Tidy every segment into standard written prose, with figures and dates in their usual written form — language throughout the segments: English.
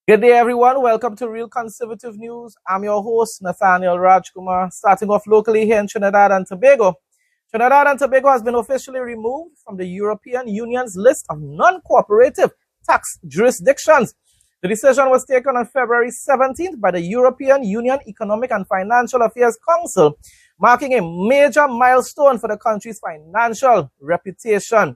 Good day, everyone. Welcome to Real Conservative News. I'm your host, Nathaniel Rajkumar, starting off locally here in Trinidad and Tobago. Trinidad and Tobago has been officially removed from the European Union's list of non-cooperative tax jurisdictions. The decision was taken on February 17th by the European Union Economic and Financial Affairs Council, marking a major milestone for the country's financial reputation.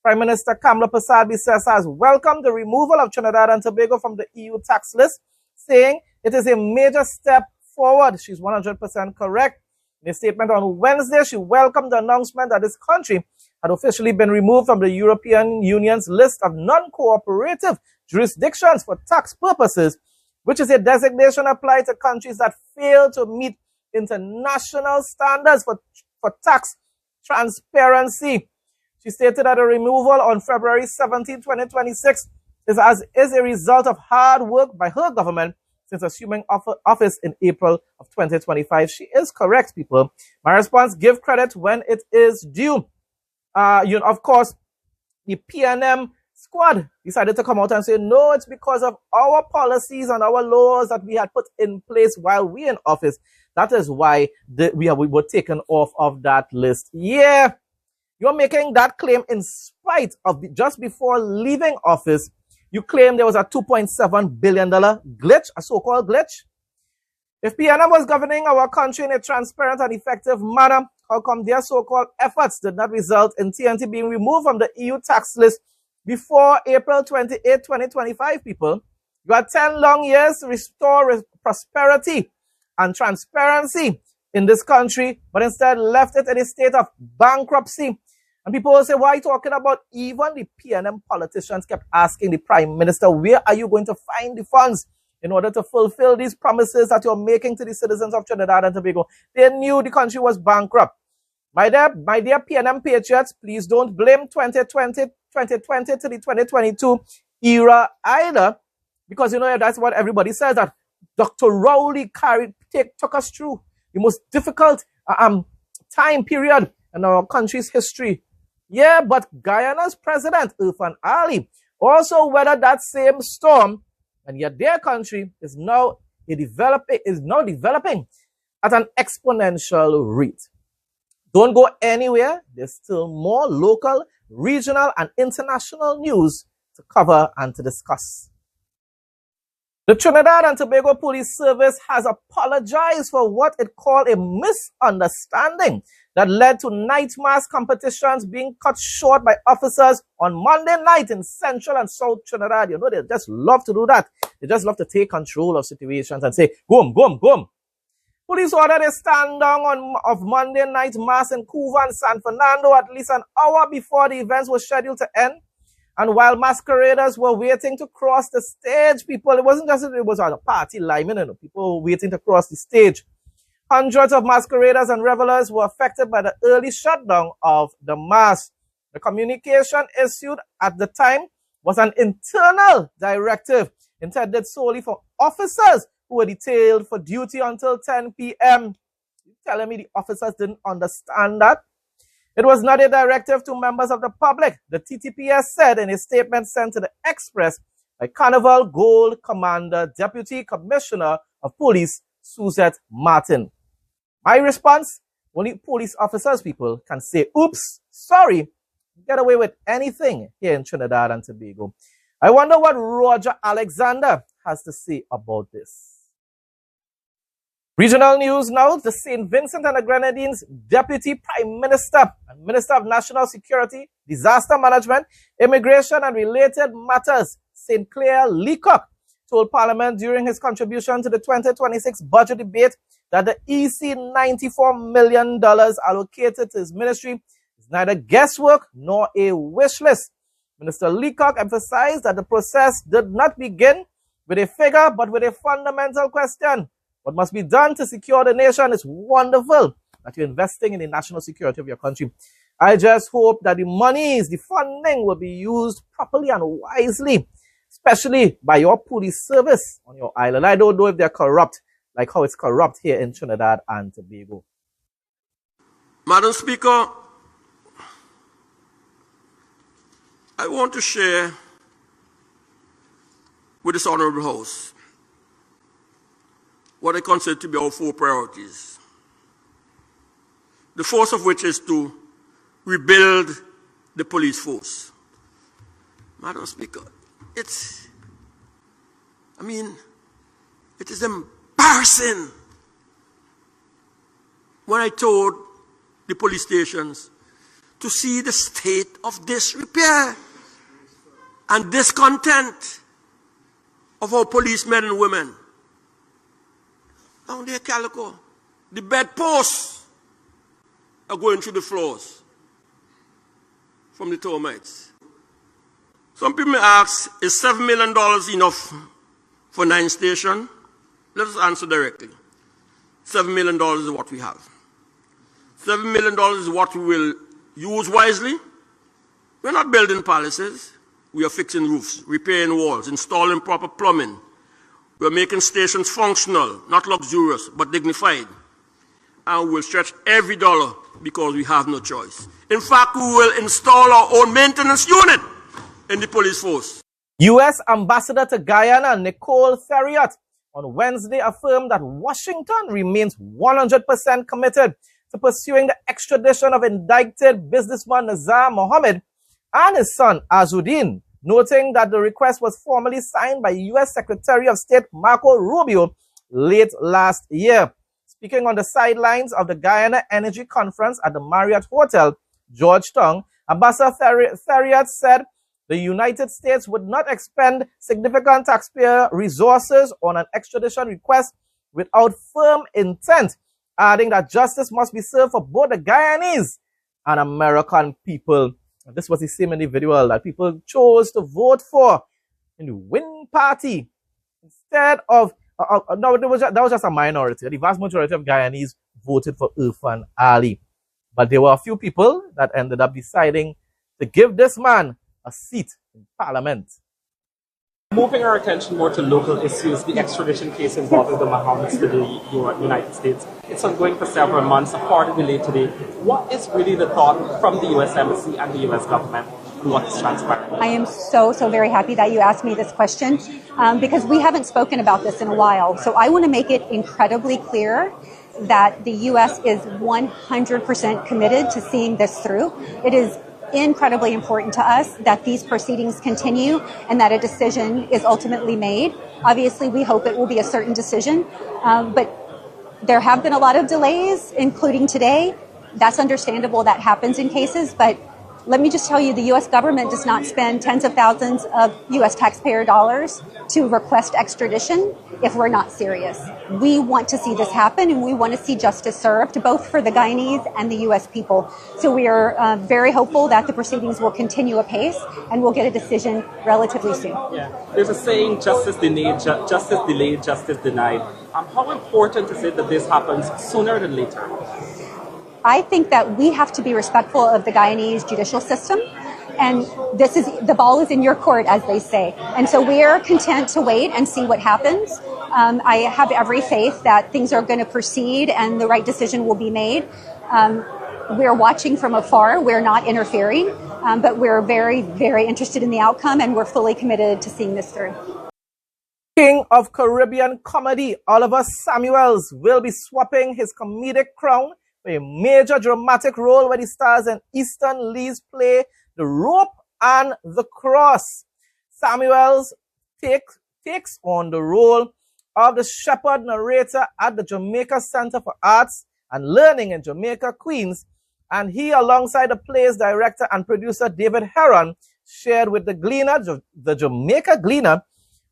Prime Minister Kamala Persad-Bissess has welcomed the removal of Trinidad and Tobago from the EU tax list, saying it is a major step forward. She's 100% correct. In a statement on Wednesday, she welcomed the announcement that this country had officially been removed from the European Union's list of non-cooperative jurisdictions for tax purposes, which is a designation applied to countries that fail to meet international standards for tax transparency. She stated that the removal on February 17, 2026 is a result of hard work by her government since assuming office in April of 2025. She is correct, people. My response, give credit when it is due. Of course, the PNM squad decided to come out and say, no, it's because of our policies and our laws that we had put in place while we in office. That is why we were taken off of that list. Yeah. You're making that claim in spite of just before leaving office, you claim there was a $2.7 billion glitch, a so-called glitch. If PNM was governing our country in a transparent and effective manner, how come their so-called efforts did not result in TNT being removed from the EU tax list before April 28, 2025, people? You had 10 long years to restore prosperity and transparency in this country, but instead left it in a state of bankruptcy. And people will say, why are you talking about? Even the PNM politicians kept asking the Prime Minister, where are you going to find the funds in order to fulfill these promises that you're making to the citizens of Trinidad and Tobago? They knew the country was bankrupt. My dear PNM patriots, please don't blame 2020 to the 2022 era either, because that's what everybody says, that Dr. Rowley took us through the most difficult time period in our country's history. Yeah, but Guyana's president, Irfan Ali, also weathered that same storm, and yet their country is now developing at an exponential rate. Don't go anywhere. There's still more local, regional, and international news to cover and to discuss. The Trinidad and Tobago Police Service has apologized for what it called a misunderstanding that led to night mass competitions being cut short by officers on Monday night in Central and South Trinidad. They just love to do that. They just love to take control of situations and say, go home. Police ordered a stand down of Monday night mass in Cuba and San Fernando at least an hour before the events were scheduled to end. And while masqueraders were waiting to cross the stage, it was on a party line, people were waiting to cross the stage. Hundreds of masqueraders and revelers were affected by the early shutdown of the mass. The communication issued at the time was an internal directive intended solely for officers who were detailed for duty until 10 p.m. You're telling me the officers didn't understand that? It was not a directive to members of the public, the TTPS said in a statement sent to the Express by Carnival Gold Commander Deputy Commissioner of Police Suzette Martin. My response, only police officers, people, can say, oops, sorry, get away with anything here in Trinidad and Tobago. I wonder what Roger Alexander has to say about this. Regional news now, the St. Vincent and the Grenadines Deputy Prime Minister and Minister of National Security, Disaster Management, Immigration and Related Matters, St. Clair Leacock, told Parliament during his contribution to the 2026 budget debate that the EC $94 million allocated to his ministry is neither guesswork nor a wish list. Minister Leacock emphasized that the process did not begin with a figure but with a fundamental question. What must be done to secure the nation? Is wonderful that you're investing in the national security of your country. I just hope that the funding will be used properly and wisely, especially by your police service on your island. I don't know if they're corrupt, like how it's corrupt here in Trinidad and Tobago. Madam Speaker, I want to share with with this honorable House what I consider to be our 4 priorities. The first of which is to rebuild the police force. Madam Speaker, it is embarrassing when I told the police stations to see the state of disrepair and discontent of our policemen and women. Down there, Calico, the bedposts are going through the floors from the termites. Some people may ask, is $7 million enough for 9 stations? Let us answer directly. $7 million is what we have. $7 million is what we will use wisely. We're not building palaces. We are fixing roofs, repairing walls, installing proper plumbing. We're making stations functional, not luxurious, but dignified. And we'll stretch every dollar because we have no choice. In fact, we will install our own maintenance unit in the police force. U.S. Ambassador to Guyana, Nicole Ferriot, on Wednesday affirmed that Washington remains 100% committed to pursuing the extradition of indicted businessman Nazar Mohammed and his son Azuddin, noting that the request was formally signed by U.S. Secretary of State Marco Rubio late last year. Speaking on the sidelines of the Guyana Energy Conference at the Marriott Hotel, Georgetown, Ambassador Ferriot said the United States would not expend significant taxpayer resources on an extradition request without firm intent, adding that justice must be served for both the Guyanese and American people. And this was the same individual that people chose to vote for in the winning party instead of no, that was just a minority. The vast majority of Guyanese voted for Irfan Ali. But there were a few people that ended up deciding to give this man a seat in Parliament. Moving our attention more to local issues, the extradition case involving the Mohammeds to the United States. It's ongoing for several months, a part delay today. What is really the thought from the U.S. Embassy and the U.S. government on what is transpiring? I am so very happy that you asked me this question because we haven't spoken about this in a while. So I want to make it incredibly clear that the U.S. is 100% committed to seeing this through. It is incredibly important to us that these proceedings continue and that a decision is ultimately made. Obviously, we hope it will be a certain decision, but there have been a lot of delays, including today. That's understandable. That happens in cases, but let me just tell you, the U.S. government does not spend tens of thousands of U.S. taxpayer dollars to request extradition if we're not serious. We want to see this happen, and we want to see justice served, both for the Guyanese and the U.S. people. So we are very hopeful that the proceedings will continue apace, and we'll get a decision relatively soon. Yeah, there's a saying, justice delayed, justice denied. How important is it that this happens sooner than later? I think that we have to be respectful of the Guyanese judicial system, and the ball is in your court, as they say. And so we are content to wait and see what happens. I have every faith that things are going to proceed and the right decision will be made. We're watching from afar. We're not interfering, but we're very, very interested in the outcome, and we're fully committed to seeing this through. King of Caribbean comedy, Oliver Samuels, will be swapping his comedic crown for a major dramatic role when he stars in Easton Lee's play The Rope and the Cross. Samuels takes on the role of the shepherd narrator at the Jamaica Center for Arts and Learning in Jamaica, Queens, and he, alongside the play's director and producer David Heron, shared with the Gleaner, the Jamaica Gleaner,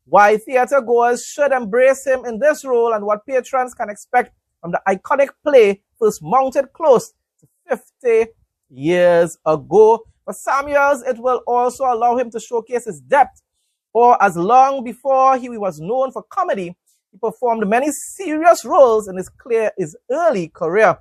why theater goers should embrace him in this role and what patrons can expect from the iconic play first mounted close to 50 years ago. For Samuels, it will also allow him to showcase his depth, or as long before he was known for comedy, he performed many serious roles in his early career.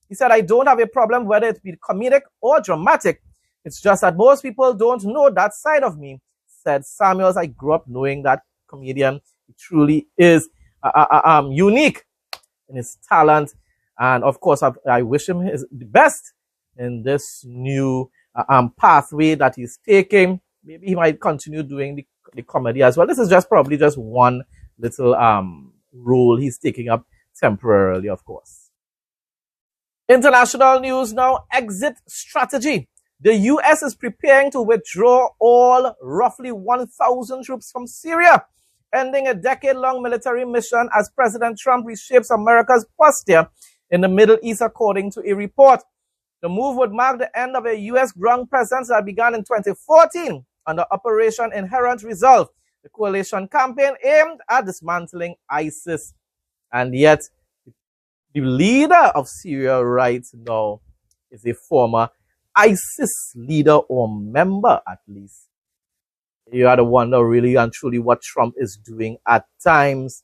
He said, "I don't have a problem whether it be comedic or dramatic. It's just that most people don't know that side of me," said Samuels. "I grew up knowing that comedian. He truly is unique in his talent. And of course, I wish him the best in this new pathway that he's taking. Maybe he might continue doing the the comedy as well. This is just probably just one little role he's taking up temporarily, of course. International news now, exit strategy. The U.S. is preparing to withdraw all roughly 1,000 troops from Syria, ending a decade-long military mission as President Trump reshapes America's posture in the Middle East, according to a report. The move would mark the end of a U.S. ground presence that began in 2014 under Operation Inherent Resolve, the coalition campaign aimed at dismantling ISIS. And yet, the leader of Syria right now is a former ISIS leader or member, at least. You had to wonder really and truly what Trump is doing at times.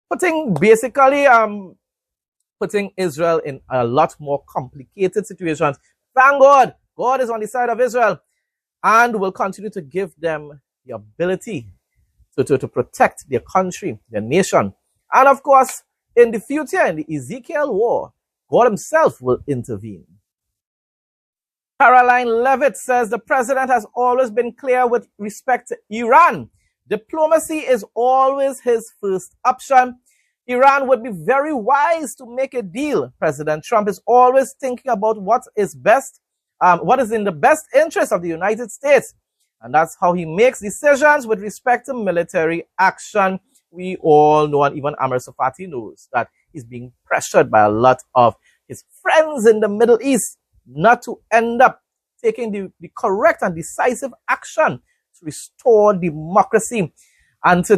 Putting Israel in a lot more complicated situations. Thank God, God is on the side of Israel and will continue to give them the ability to protect their country, their nation. And of course, in the future, in the Ezekiel war, God himself will intervene. Caroline Levitt says the president has always been clear with respect to Iran. Diplomacy is always his first option. Iran would be very wise to make a deal. President Trump is always thinking about what is best, what is in the best interest of the United States. And that's how he makes decisions with respect to military action. We all know, and even Amr Safati knows, that he's being pressured by a lot of his friends in the Middle East not to end up taking the correct and decisive action to restore democracy and to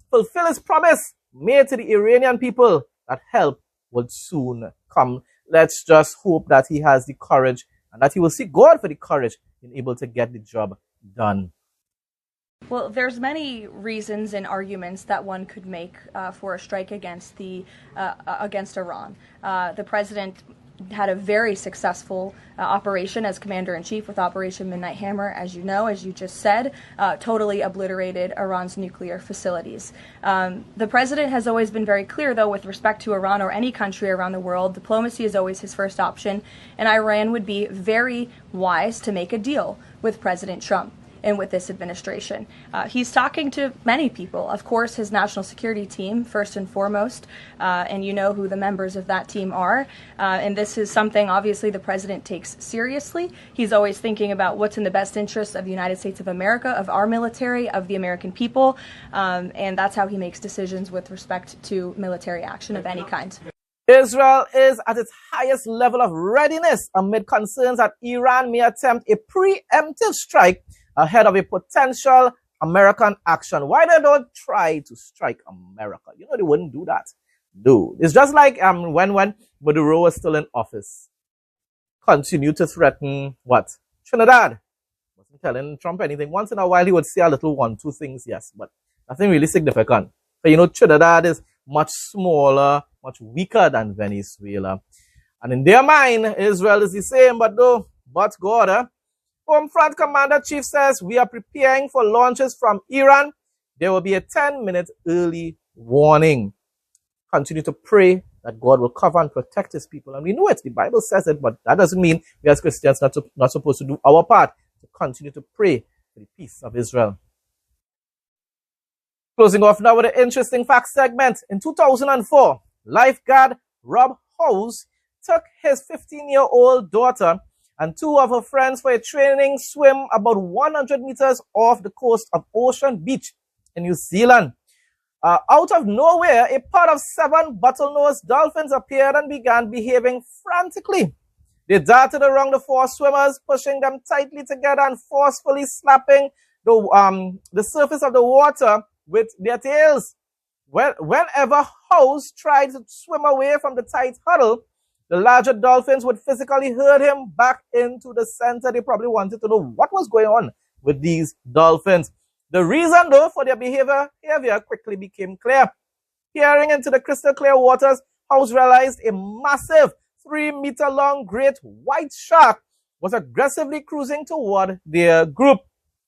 fulfill his promise made to the Iranian people that help would soon come. Let's just hope that he has the courage and that he will seek God for the courage in able to get the job done. Well, there's many reasons and arguments that one could make for a strike against Iran. The president had a very successful operation as commander-in-chief with Operation Midnight Hammer, as you know, as you just said, totally obliterated Iran's nuclear facilities. The president has always been very clear, though, with respect to Iran or any country around the world, diplomacy is always his first option, and Iran would be very wise to make a deal with President Trump and with this administration. He's talking to many people. Of course, his national security team, first and foremost, and you know who the members of that team are. And this is something, obviously, the president takes seriously. He's always thinking about what's in the best interest of the United States of America, of our military, of the American people, and that's how he makes decisions with respect to military action of any kind. Israel is at its highest level of readiness amid concerns that Iran may attempt a preemptive strike ahead of a potential American action. Why they don't try to strike America? You know they wouldn't do that. No. It's just like when Maduro was still in office. Continue to threaten what? Trinidad. Wasn't telling Trump anything. Once in a while he would say a little one, two things, yes, but nothing really significant. But you know, Trinidad is much smaller, much weaker than Venezuela. And in their mind, Israel is the same, but God, Homefront Commander-Chief says, we are preparing for launches from Iran. There will be a 10-minute early warning. Continue to pray that God will cover and protect his people. And we know it. The Bible says it, but that doesn't mean we as Christians not supposed to do our part to continue to pray for the peace of Israel. Closing off now with an interesting fact segment. In 2004, lifeguard Rob Howes took his 15-year-old daughter and two of her friends for a training swim about 100 meters off the coast of Ocean Beach in New Zealand. Out of nowhere, a pod of 7 bottlenose dolphins appeared and began behaving frantically. They darted around the 4 swimmers, pushing them tightly together and forcefully slapping the surface of the water with their tails. Whenever House tried to swim away from the tight huddle, the larger dolphins would physically herd him back into the center. They probably wanted to know what was going on with these dolphins. The reason, though, for their behavior quickly became clear. Peering into the crystal clear waters, House realized a massive 3-meter-long great white shark was aggressively cruising toward their group.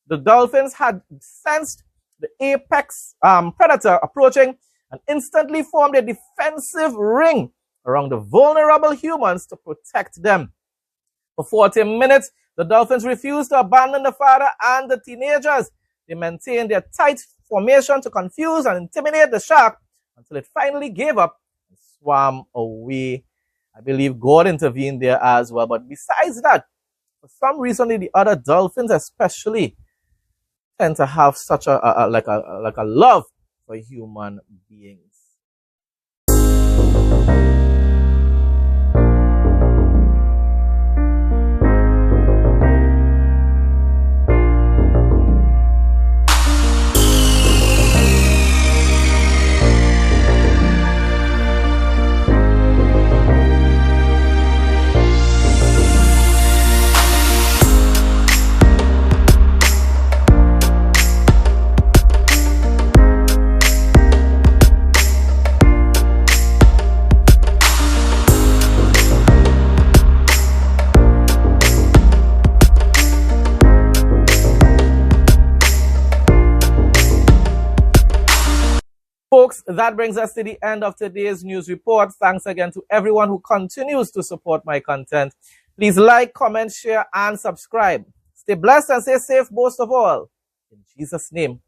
The dolphins had sensed the apex predator approaching and instantly formed a defensive ring around the vulnerable humans to protect them. For 40 minutes, the dolphins refused to abandon the father and the teenagers. They maintained their tight formation to confuse and intimidate the shark until it finally gave up and swam away. I believe God intervened there as well. But besides that, for some reason, the other dolphins especially tend to have such a love for human beings. Folks, that brings us to the end of today's news report. Thanks again to everyone who continues to support my content. Please like, comment, share, and subscribe. Stay blessed and stay safe most of all. In Jesus' name.